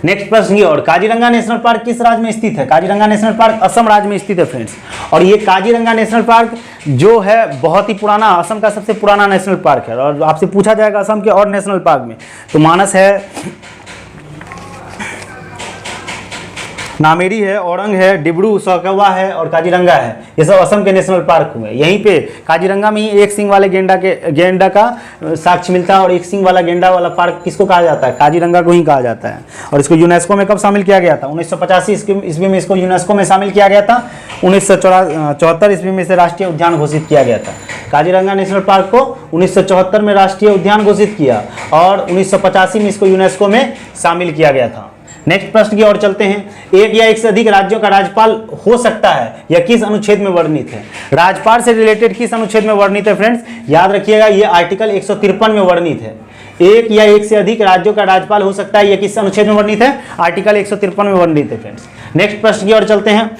नेक्स्ट प्रश्न की ओर, काजीरंगा नेशनल पार्क किस राज्य में स्थित है? काजीरंगा नेशनल पार्क असम राज्य में स्थित है फ्रेंड्स। और ये काजीरंगा नेशनल पार्क जो है बहुत ही पुराना, असम का सबसे पुराना नेशनल पार्क है। और आपसे पूछा जाएगा असम के और नेशनल पार्क में, तो मानस है, नामेरी है, औरंग है, डिब्रू सैखोवा है और काजीरंगा है। ये सब असम के नेशनल पार्क हुए। यहीं पे काजीरंगा में ही एक सींग वाले गेंडा का साक्ष्य मिलता है। और एक सींग वाला गेंडा वाला पार्क किसको कहा जाता है? काजीरंगा को ही कहा जाता है। और इसको यूनेस्को में कब शामिल किया गया था? 1985 ईस्वी में इसको यूनेस्को में शामिल किया गया था। 1974 ईस्वी में इसे राष्ट्रीय उद्यान घोषित किया गया था। काजीरंगा नेशनल पार्क को 1974 में राष्ट्रीय उद्यान घोषित किया और 1985 में इसको यूनेस्को में शामिल किया गया था। नेक्स्ट प्रश्न की ओर चलते हैं। एक या एक से अधिक राज्यों का राज्यपाल हो सकता है, यह किस अनुच्छेद में वर्णित है? राज्यपाल से रिलेटेड किस अनुच्छेद में वर्णित है फ्रेंड्स? याद रखिएगा, ये आर्टिकल 153 में वर्णित है। एक या एक से अधिक राज्यों का राज्यपाल हो सकता है, यह किस अनुच्छेद में वर्णित है? आर्टिकल 153 में वर्णित है फ्रेंड्स। नेक्स्ट प्रश्न की ओर चलते हैं।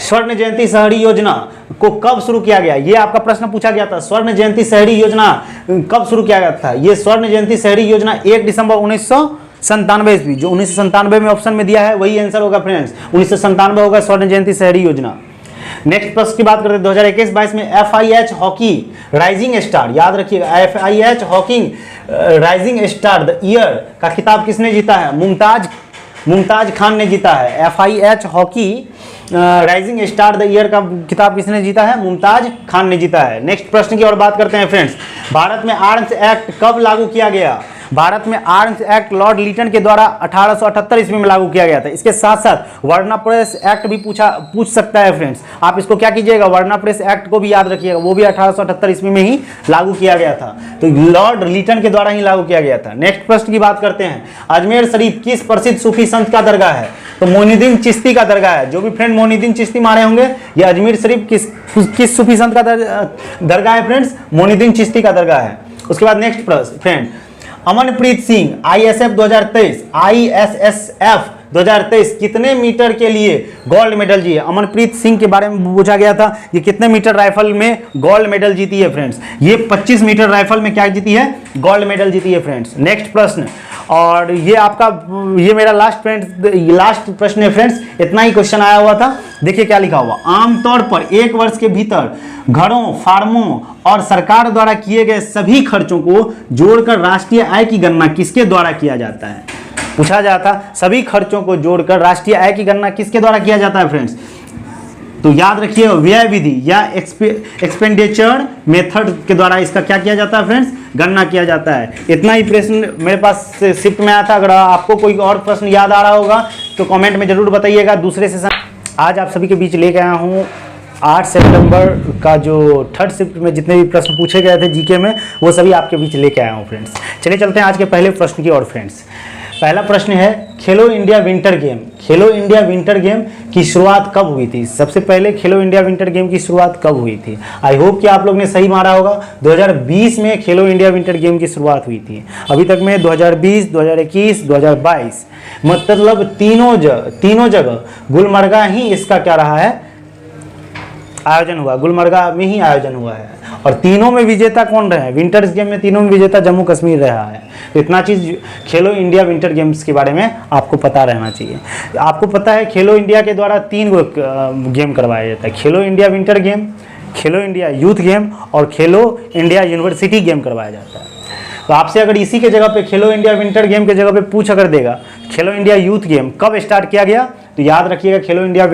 स्वर्ण जयंती शहरी योजना को कब शुरू किया गया? ये आपका प्रश्न पूछा गया था। स्वर्ण जयंती शहरी योजना कब शुरू किया गया था? ये स्वर्ण जयंती शहरी योजना 1 दिसंबर 1997 ईस्वी, जो 1997 में ऑप्शन में दिया है वही आंसर होगा फ्रेंड्स। 1997 होगा स्वर्ण जयंती शहरी योजना। नेक्स्ट प्रश्न की बात करते हैं। 2021-22 में FIH हॉकी राइजिंग स्टार, याद रखिएगा, FIH Hawking rising star the year का खिताब किसने जीता है? मुमताज खान ने जीता है। FIH hockey rising star the year का खिताब किसने जीता है? मुमताज खान ने जीता है। नेक्स्ट प्रश्न की ओर बात करते हैं फ्रेंड्स। भारत में आर्म्स एक्ट कब लागू किया गया? भारत में आर्म्स एक्ट लॉर्ड लिटन के द्वारा 1878 ईस्वी में लागू किया गया था। इसके साथ साथ वर्ना प्रेस एक्ट भी पूछ सकता है फ्रेंड्स। आप इसको क्या कीजिएगा, वर्ना प्रेस एक्ट को भी याद रखिएगा, वो भी 1878 ईस्वी में ही लागू किया गया था। तो लॉर्ड लिटन के द्वारा ही लागू किया गया था। नेक्स्ट प्रश्न की बात करते हैं। अजमेर शरीफ किस प्रसिद्ध सूफी संत का दरगाह है? तो मोइनुद्दीन चिश्ती का दरगाह है। जो भी फ्रेंड मोइनुद्दीन चिश्ती मारे होंगे, ये अजमेर शरीफ किस सूफी संत का दरगाह है फ्रेंड्स? मोइनुद्दीन चिश्ती का दरगाह है। उसके बाद नेक्स्ट प्रश्न फ्रेंड, अमनप्रीत सिंह ISSF 2023 कितने मीटर के लिए गोल्ड मेडल जीते? अमनप्रीत सिंह के बारे में पूछा गया था। ये कितने मीटर राइफल में गोल्ड मेडल जीती है फ्रेंड्स? ये 25 मीटर राइफल में क्या जीती है? गोल्ड मेडल जीती है फ्रेंड्स। नेक्स्ट प्रश्न, और ये मेरा लास्ट प्रश्न है फ्रेंड्स। इतना ही क्वेश्चन आया हुआ था। देखिए क्या लिखा हुआ। आमतौर पर 1 वर्ष के भीतर घरों, फार्मों और सरकार द्वारा किए गए सभी खर्चों को जोड़कर राष्ट्रीय आय की गणना किसके द्वारा किया जाता है? पूछा जाता, सभी खर्चों को जोड़कर राष्ट्रीय आय की गणना किसके द्वारा किया जाता है फ्रेंड्स? तो याद रखिए, व्यय विधि या एक्सपेंडिचर मेथड के द्वारा इसका क्या किया जाता है फ्रेंड्स? गणना किया जाता है। इतना ही प्रश्न मेरे पास शिफ्ट में आया था। अगर आपको कोई और प्रश्न याद आ रहा होगा तो कमेंट में जरूर बताइएगा। दूसरे सेशन आज आप सभी के बीच लेके आया हूँ 8 सितंबर का जो 3rd शिफ्ट में जितने भी प्रश्न पूछे गए थे जीके में, वो सभी आपके बीच लेके आया हूँ फ्रेंड्स। चलिए चलते हैं आज के पहले प्रश्न की ओर फ्रेंड्स। पहला प्रश्न है, खेलो इंडिया विंटर गेम। खेलो इंडिया विंटर गेम की शुरुआत कब हुई थी? सबसे पहले खेलो इंडिया विंटर गेम की शुरुआत कब हुई थी? आई होप कि आप लोग ने सही मारा होगा। 2020 में खेलो इंडिया विंटर गेम की शुरुआत हुई थी। अभी तक में 2020, 2021, 2022 मतलब तीनों जगह गुलमर्गा ही इसका क्या रहा है? आयोजन हुआ। गुलमर्गा में ही आयोजन हुआ है। और तीनों में विजेता कौन रहे? विंटर्स गेम में तीनों में विजेता जम्मू कश्मीर रहा है। तो इतना चीज़ खेलो इंडिया विंटर गेम्स के बारे में आपको पता रहना चाहिए। आपको पता है खेलो इंडिया के द्वारा 3 गेम करवाया जाता है। खेलो इंडिया विंटर गेम, खेलो इंडिया यूथ गेम और खेलो इंडिया यूनिवर्सिटी गेम करवाया जाता है। तो आपसे अगर इसी के जगह पे खेलो इंडिया विंटर गेम के जगह पे पूछ अगर देगा खेलो इंडिया यूथ गेम कब स्टार्ट किया गया, तो याद रखिएगा खेलो इंडिया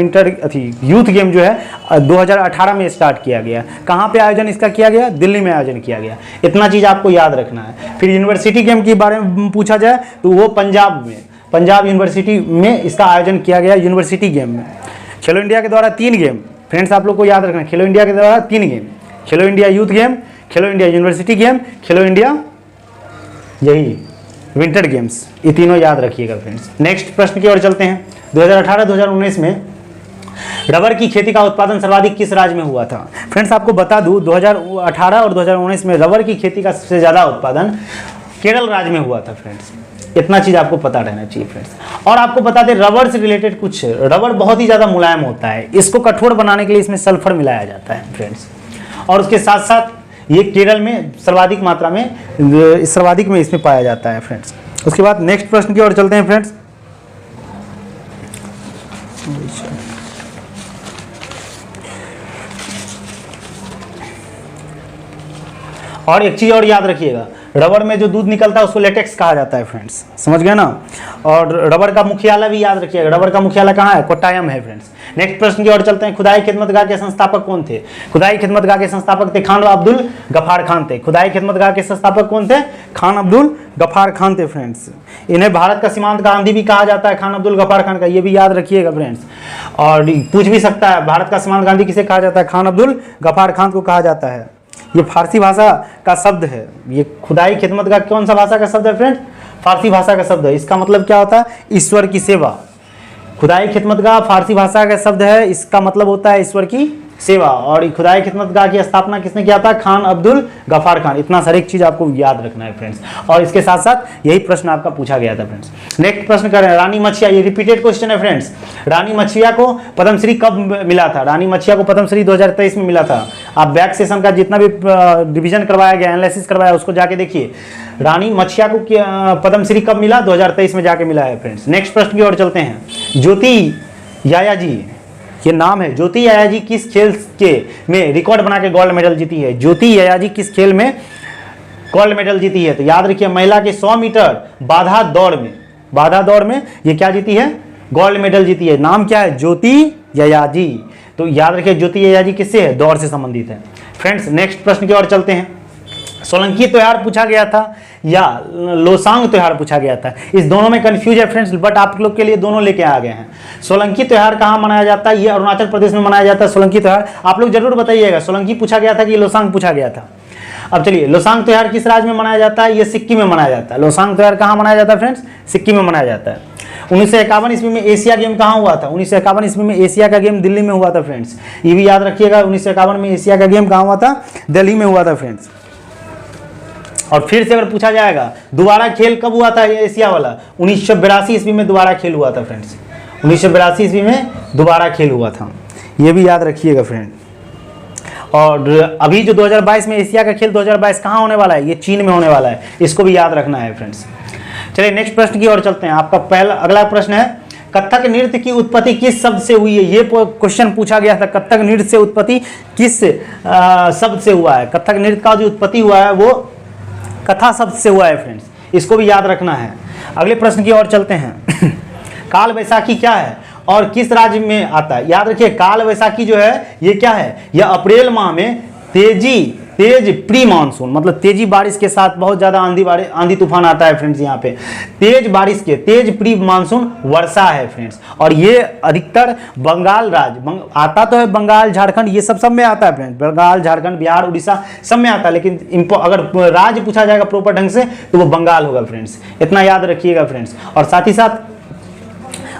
यूथ गेम जो है 2018 में स्टार्ट किया गया। कहाँ पे आयोजन इसका किया गया? दिल्ली में आयोजन किया गया। इतना चीज़ आपको याद रखना है। फिर यूनिवर्सिटी गेम के बारे में पूछा जाए तो वो पंजाब यूनिवर्सिटी में इसका आयोजन किया गया। यूनिवर्सिटी गेम में खेलो इंडिया के द्वारा 3 गेम फ्रेंड्स आप लोग को याद रखना। खेलो इंडिया के द्वारा 3 गेम, खेलो इंडिया यूथ गेम, खेलो इंडिया यूनिवर्सिटी गेम, खेलो इंडिया यही विंटर गेम्स, ये तीनों याद रखिएगा फ्रेंड्स। नेक्स्ट प्रश्न की ओर चलते हैं। 2018-2019 में रबर की खेती का उत्पादन सर्वाधिक किस राज्य में हुआ था? फ्रेंड्स आपको बता दूं 2018 और 2019 में रबर की खेती का सबसे ज़्यादा उत्पादन केरल राज्य में हुआ था फ्रेंड्स। इतना चीज़ आपको पता रहना चाहिए फ्रेंड्स। और आपको बता दें रबर से रिलेटेड कुछ, रबर बहुत ही ज़्यादा मुलायम होता है, इसको कठोर बनाने के लिए इसमें सल्फर मिलाया जाता है फ्रेंड्स। और उसके साथ साथ ये केरल में सर्वाधिक मात्रा में, सर्वाधिक में इसमें पाया जाता है फ्रेंड्स। उसके बाद नेक्स्ट प्रश्न की ओर चलते हैं फ्रेंड्स। और एक चीज़ और याद रखिएगा, रबर में जो दूध निकलता है उसको लेटेक्स कहा जाता है फ्रेंड्स, समझ गए ना। और रबर का मुख्यालय भी याद रखिएगा, रबर का मुख्यालय कहाँ है, कोट्टायम है फ्रेंड्स। नेक्स्ट प्रश्न की ओर चलते हैं। खुदाई खिदमतगाह के संस्थापक कौन थे? खुदाई खिदमतगाह के संस्थापक थे खान अब्दुल गफ्फार खान थे। खुदाई खिदमतगाह के संस्थापक कौन थे? खान अब्दुल गफ्फार खान थे फ्रेंड्स। इन्हें भारत का सीमांत गांधी भी कहा जाता है, खान अब्दुल गफ्फार खान का, ये भी याद रखिएगा फ्रेंड्स। और पूछ भी सकता है भारत का सीमांत गांधी किसे कहा जाता है? खान अब्दुल गफ्फार खान को कहा जाता है। ये फारसी भाषा का शब्द है। ये खुदाई खिदमतगाह कौन सा भाषा का शब्द है फ्रेंड्स? फारसी भाषा का शब्द है। इसका मतलब क्या होता है? ईश्वर की सेवा। खुदाई खिदमतगाह फारसी भाषा का शब्द है, इसका मतलब होता है ईश्वर की सेवा। और खुदाई खिदमतगाह की स्थापना किसने किया था? खान अब्दुल गफ्फार खान। इतना सारी एक चीज आपको याद रखना है फ्रेंड्स। और इसके साथ साथ यही प्रश्न आपका पूछा गया था फ्रेंड्स। नेक्स्ट प्रश्न कर रहे हैं, रानी मछिया, ये रिपीटेड क्वेश्चन है फ्रेंड्स। रानी मछिया को पद्मश्री कब मिला था? रानी मछिया को पद्मश्री 2023 में मिला था। आप बैक सेशन का जितना भी रिविजन करवाया गया, एनालिसिस करवाया, उसको जाके देखिए। रानी मछिया को पद्मश्री कब मिला? 2023 में जाके मिला है फ्रेंड्स। नेक्स्ट प्रश्न की ओर चलते हैं। ज्योति याया जी, ये नाम है, ज्योति याया जी किस खेल के में रिकॉर्ड बना के गोल्ड मेडल जीती है? ज्योति याया जी किस खेल में गोल्ड मेडल जीती है? तो याद रखिए महिला के 100 मीटर बाधा दौड़ में ये क्या जीती है? गोल्ड मेडल जीती है। नाम क्या है? ज्योति याया जी। तो याद रखिए ज्योति याया जी किससे है? दौड़ से संबंधित है फ्रेंड्स। नेक्स्ट प्रश्न की ओर चलते हैं। सोलंकी त्योहार पूछा गया था या लोसांग त्योहार पूछा गया था? इस दोनों में कंफ्यूज है फ्रेंड्स, बट आप लोग के लिए दोनों लेके आ गए हैं। सोलंकी त्योहार कहाँ मनाया जाता है? ये अरुणाचल प्रदेश में मनाया जाता है सोलंकी त्योहार। आप लोग जरूर बताइएगा सोलंकी पूछा गया था कि लोसांग पूछा गया था। अब चलिए, लोसांग त्योहार किस राज्य में मनाया जाता है? ये सिक्किम में मनाया जाता है। लोसांग त्योहार कहाँ मनाया जाता है फ्रेंड्स? सिक्किम में मनाया जाता है। 1951 ईस्वी में एशिया गेम कहाँ हुआ था? 1951 ईस्वी में एशिया का गेम दिल्ली में हुआ था फ्रेंड्स। ये भी याद रखिएगा, 1951 में एशिया का गेम कहाँ हुआ था? दिल्ली में हुआ था फ्रेंड्स। और फिर से अगर पूछा जाएगा दोबारा खेल कब हुआ था एशिया वाला? 1982 ईस्वी में दोबारा खेल हुआ था फ्रेंड्स। 1982 ईस्वी में दोबारा खेल हुआ था, ये भी याद रखिएगा फ्रेंड। और अभी जो 2022 में एशिया का खेल 2022 कहाँ होने वाला है? ये चीन में होने वाला है, इसको भी याद रखना है फ्रेंड्स। चलिए नेक्स्ट प्रश्न की ओर चलते हैं। आपका अगला प्रश्न है, कथक नृत्य की उत्पत्ति किस शब्द से हुई है? ये क्वेश्चन पूछा गया था, कथक नृत्य से उत्पत्ति किस शब्द से हुआ है? कथक नृत्य का जो उत्पत्ति हुआ है वो कथा शब्द से हुआ है फ्रेंड्स, इसको भी याद रखना है। अगले प्रश्न की ओर चलते हैं। काल वैसाखी क्या है और किस राज्य में आता है? याद रखिए काल वैसाखी जो है ये क्या है? यह अप्रैल माह में तेज प्री मानसून, मतलब तेजी बारिश के साथ बहुत ज्यादा आंधी तूफान आता है फ्रेंड्स। यहाँ पे तेज बारिश के तेज प्री मानसून वर्षा है फ्रेंड्स। और ये अधिकतर बंगाल राज्य आता तो है, बंगाल झारखंड ये सब में आता है फ्रेंड्स। बंगाल झारखंड बिहार उड़ीसा सब में आता है, लेकिन अगर राज्य पूछा जाएगा प्रॉपर ढंग से तो वो बंगाल होगा फ्रेंड्स। इतना याद रखिएगा फ्रेंड्स। और साथ ही साथ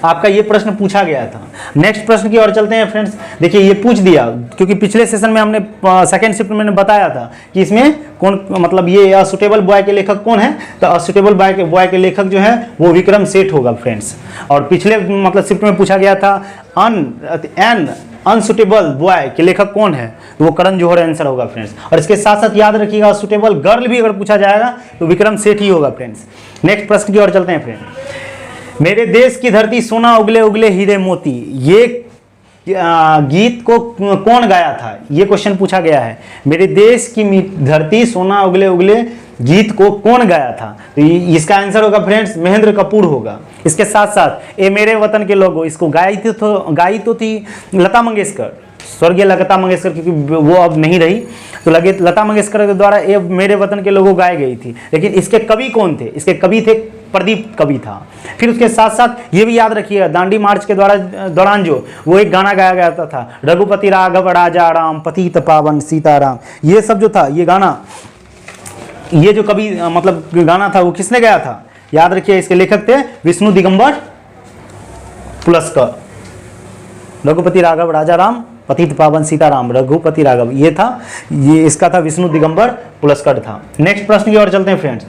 आपका ये प्रश्न पूछा गया था। नेक्स्ट प्रश्न की ओर चलते हैं फ्रेंड्स। देखिए ये पूछ दिया, क्योंकि पिछले सेशन में हमने सेकंड शिफ्ट में मैंने बताया था कि इसमें कौन, मतलब ये असुटेबल बॉय के लेखक कौन है? तो असुटेबल बॉय के लेखक जो है वो विक्रम सेठ होगा फ्रेंड्स। और पिछले मतलब शिफ्ट में पूछा गया था अनसुटेबल बॉय के लेखक कौन है? तो वो करण जौहर आंसर होगा फ्रेंड्स। और इसके साथ साथ याद रखिएगा सुटेबल गर्ल भी अगर पूछा जाएगा तो विक्रम सेठ ही होगा फ्रेंड्स। नेक्स्ट प्रश्न की ओर चलते हैं फ्रेंड्स। मेरे देश की धरती सोना उगले उगले हीरे मोती, ये गीत को कौन गाया था? ये क्वेश्चन पूछा गया है। मेरे देश की धरती सोना उगले उगले गीत को कौन गाया था? तो इसका आंसर होगा फ्रेंड्स महेंद्र कपूर होगा। इसके साथ साथ ए मेरे वतन के लोगों, इसको गाई तो थी लता मंगेशकर, स्वर्गीय लता मंगेशकर, क्योंकि वो अब नहीं रही, तो लता मंगेशकर के द्वारा ये मेरे वतन के लोगों गाई गई थी। लेकिन इसके कवि कौन थे? इसके कवि थे प्रदीप कवि था। फिर उसके साथ साथ ये भी याद रखिएगा दांडी मार्च के दौरान जो वो एक गाना गाया गया था, रघुपति राघव राजा राम पतित पावन सीताराम, ये सब जो था ये गाना, ये जो कवि मतलब गाना था वो किसने गाया था? याद रखिए इसके लेखक थे विष्णु दिगंबर पुलस्कर। रघुपति राघव राजा राम पतित पावन सीताराम, रघुपति राघव, ये था, ये इसका था विष्णु दिगंबर पुलस्कर था। नेक्स्ट प्रश्न की ओर चलते हैं फ्रेंड्स।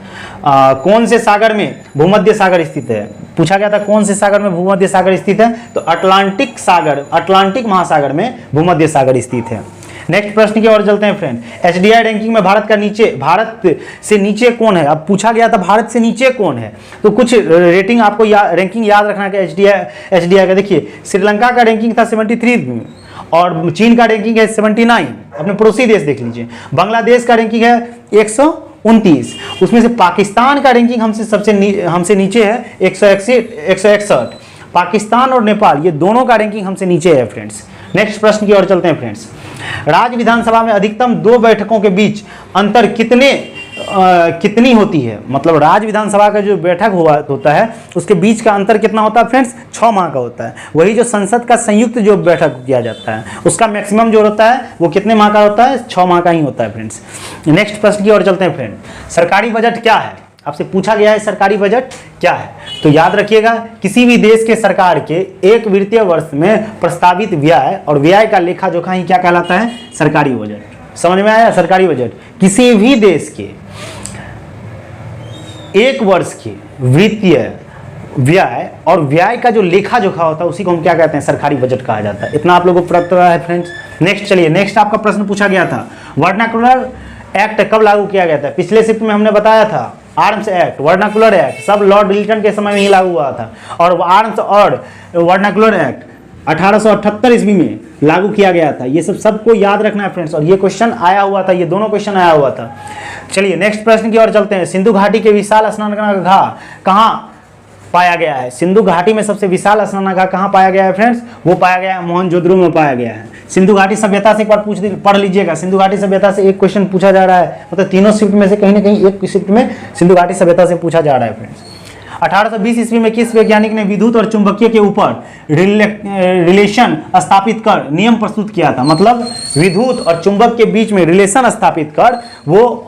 कौन से सागर में भूमध्य सागर स्थित है? पूछा गया था कौन से सागर में भूमध्य सागर स्थित है, तो अटलांटिक सागर, अटलांटिक महासागर में भूमध्य सागर स्थित है। नेक्स्ट प्रश्न की ओर चलते हैं फ्रेंड। एचडीआई रैंकिंग में भारत से नीचे कौन है? अब पूछा गया था भारत से नीचे कौन है, तो कुछ रेटिंग आपको रैंकिंग याद रखना है एचडीआई का। देखिए श्रीलंका का रैंकिंग था 73 में, और चीन का रैंकिंग है 79। अपने पड़ोसी देश देख लीजिए। बांग्लादेश का रैंकिंग है 129, उसमें से पाकिस्तान का रैंकिंग हमसे नीचे है 161। पाकिस्तान और नेपाल, ये दोनों का रैंकिंग हमसे नीचे है फ्रेंड्स। नेक्स्ट प्रश्न की ओर चलते हैं फ्रेंड्स। राज्य विधानसभा में अधिकतम 2 बैठकों के बीच अंतर कितनी होती है? मतलब राज्य विधानसभा का जो बैठक होता है उसके बीच का अंतर कितना होता है फ्रेंड्स? 6 माह का होता है। वही जो संसद का संयुक्त जो बैठक किया जाता है उसका मैक्सिमम जो होता है वो कितने माह का होता है? 6 माह का ही होता है फ्रेंड्स। नेक्स्ट प्रश्न की ओर चलते हैं फ्रेंड। सरकारी बजट क्या है? आपसे पूछा गया है सरकारी बजट क्या है, तो याद रखिएगा किसी भी देश के सरकार के एक वित्तीय वर्ष में प्रस्तावित व्यय और व्यय का लेखा जोखा ही क्या कहलाता है? सरकारी बजट। समझ में आया? सरकारी बजट किसी भी देश के एक वर्ष के वित्तीय व्यय और व्यय का जो लेखा जोखा होता है उसी को हम क्या कहते हैं? सरकारी बजट कहा जाता है। इतना आप लोगों को पता है फ्रेंड्स। नेक्स्ट चलिए, नेक्स्ट आपका प्रश्न पूछा गया था वर्नाकुलर एक्ट कब लागू किया गया था? पिछले शिफ्ट में हमने बताया था आर्म्स एक्ट, वर्नाकुलर एक्ट सब लॉर्ड विल्टन के समय में ही लागू हुआ था, और आर्म्स और वर्नाकुलर एक्ट 1878 ईस्वी में लागू किया गया था। ये सबको याद रखना है फ्रेंड्स, और ये क्वेश्चन आया हुआ था, ये दोनों क्वेश्चन आया हुआ था। चलिए नेक्स्ट प्रश्न की ओर चलते हैं। सिंधु घाटी के विशाल स्नानगृह कहाँ पाया गया है? सिंधु घाटी में सबसे विशाल स्नानगृह कहाँ पाया गया है फ्रेंड्स? वो पाया गया है मोहनजोदड़ो में पाया गया है। सिंधु घाटी सभ्यता से एक बार पढ़ लीजिएगा। सिंधु घाटी सभ्यता से एक क्वेश्चन पूछा जा रहा है, मतलब तीनों शिफ्ट में से कहीं ना कहीं एक शिफ्ट में सिंधु घाटी सभ्यता से पूछा जा रहा है फ्रेंड्स। 1820 ईस्वी में किस वैज्ञानिक ने विद्युत और चुंबकीय के ऊपर रिलेशन स्थापित कर नियम प्रस्तुत किया था? मतलब विद्युत और चुंबक के बीच में रिलेशन स्थापित कर वो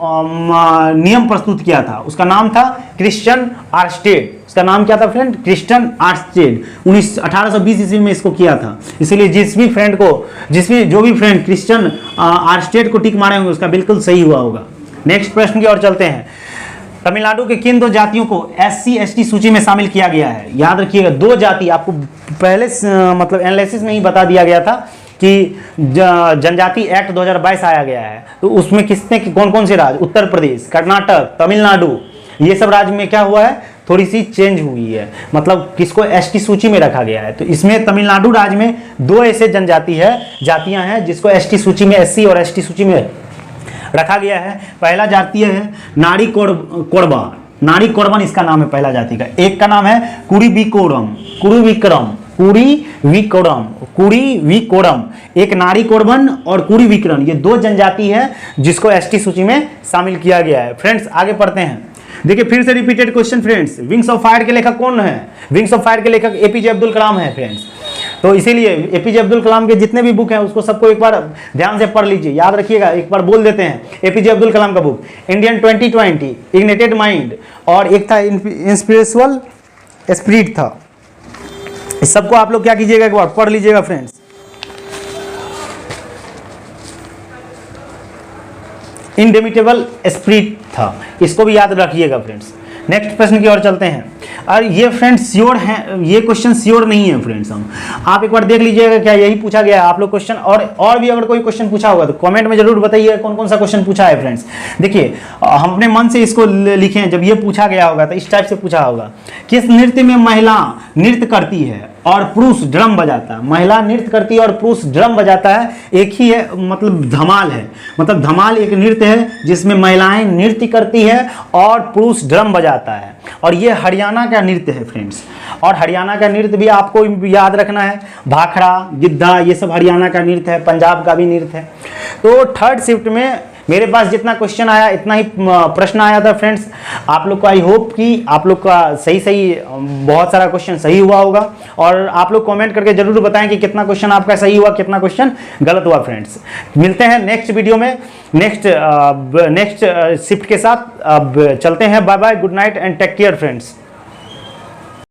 नियम प्रस्तुत किया था। उसका नाम था क्रिश्चियन आर्स्टेड। उसका नाम क्या था फ्रेंड? क्रिश्चियन आर्स्टेड। 1820 ईस्वी में इसको किया था। इसलिए जो भी फ्रेंड क्रिश्चियन आर्स्टेड को टिक मारे होंगे उसका बिल्कुल सही हुआ होगा। नेक्स्ट प्रश्न की ओर चलते हैं। तमिलनाडु के किन 2 जातियों को SC/ST सूची में शामिल किया गया है? याद रखिएगा 2 जाति, आपको पहले मतलब एनालिसिस में ही बता दिया गया था कि जनजाति एक्ट 2022 आया गया है, तो उसमें कौन कौन से राज्य? उत्तर प्रदेश, कर्नाटक, तमिलनाडु, ये सब राज्य में क्या हुआ है? थोड़ी सी चेंज हुई है, मतलब किसको ST सूची में रखा गया है। तो इसमें तमिलनाडु राज्य में 2 ऐसे जातियां हैं जिसको ST सूची में, SC और ST सूची में रखा गया है। पहला जातीय है नाड़ी कोरबन इसका नाम है पहला जाति का। एक का नाम है कुरीविकोरम। एक नाड़ी कोरबन और कुरीविकरम, ये 2 जनजाति है जिसको ST सूची में शामिल किया गया है। फ्रेंड्स आगे पढ़ते हैं। देखिए फिर से repeated question friends. Wings of fire के लेखक कौन है? विंग्स ऑफ फायर के लेखक APJ अब्दुल कलाम है फ्रेंड्स। तो इसीलिए APJ अब्दुल कलाम के जितने भी बुक हैं उसको सबको एक बार ध्यान से पढ़ लीजिए, याद रखिएगा। एक बार बोल देते हैं APJ अब्दुल कलाम का बुक इंडियन 2020, इग्निटेड माइंड, और एक था इंस्पिरेशनल स्पिरिट था। इस सबको आप लोग क्या कीजिएगा, एक बार पढ़ लीजिएगा फ्रेंड्स। इंडेमिटेबल स्पिरिट था, इसको भी याद रखिएगा फ्रेंड्स। नेक्स्ट प्रश्न की ओर चलते हैं। और ये फ्रेंड्स श्योर है, ये क्वेश्चन श्योर नहीं है फ्रेंड्स। आप एक बार देख लीजिएगा क्या यही पूछा गया है आप लोग क्वेश्चन, और भी अगर कोई क्वेश्चन पूछा होगा तो कमेंट में जरूर बताइए कौन कौन सा क्वेश्चन पूछा है फ्रेंड्स। देखिए हम अपने मन से इसको लिखे हैं, जब ये पूछा गया होगा तो इस टाइप से पूछा होगा। किस नृत्य में महिला नृत्य करती है और पुरुष ड्रम बजाता है? महिला नृत्य करती है और पुरुष ड्रम बजाता है, एक ही है, मतलब धमाल है। मतलब धमाल एक नृत्य है जिसमें महिलाएं नृत्य करती है और पुरुष ड्रम बजाता है, और ये हरियाणा का नृत्य है फ्रेंड्स। और हरियाणा का नृत्य भी आपको याद रखना है, भाखड़ा, गिद्धा, ये सब हरियाणा का नृत्य है, पंजाब का भी नृत्य है। तो थर्ड शिफ्ट में मेरे पास जितना क्वेश्चन आया इतना ही प्रश्न आया था फ्रेंड्स। आप लोग को आई होप कि आप लोग का सही बहुत सारा क्वेश्चन सही हुआ होगा, और आप लोग कमेंट करके जरूर बताएं कि कितना क्वेश्चन आपका सही हुआ, कितना क्वेश्चन गलत हुआ फ्रेंड्स। मिलते हैं नेक्स्ट वीडियो में नेक्स्ट शिफ्ट के साथ। अब चलते हैं, bye bye, good night and take care friends.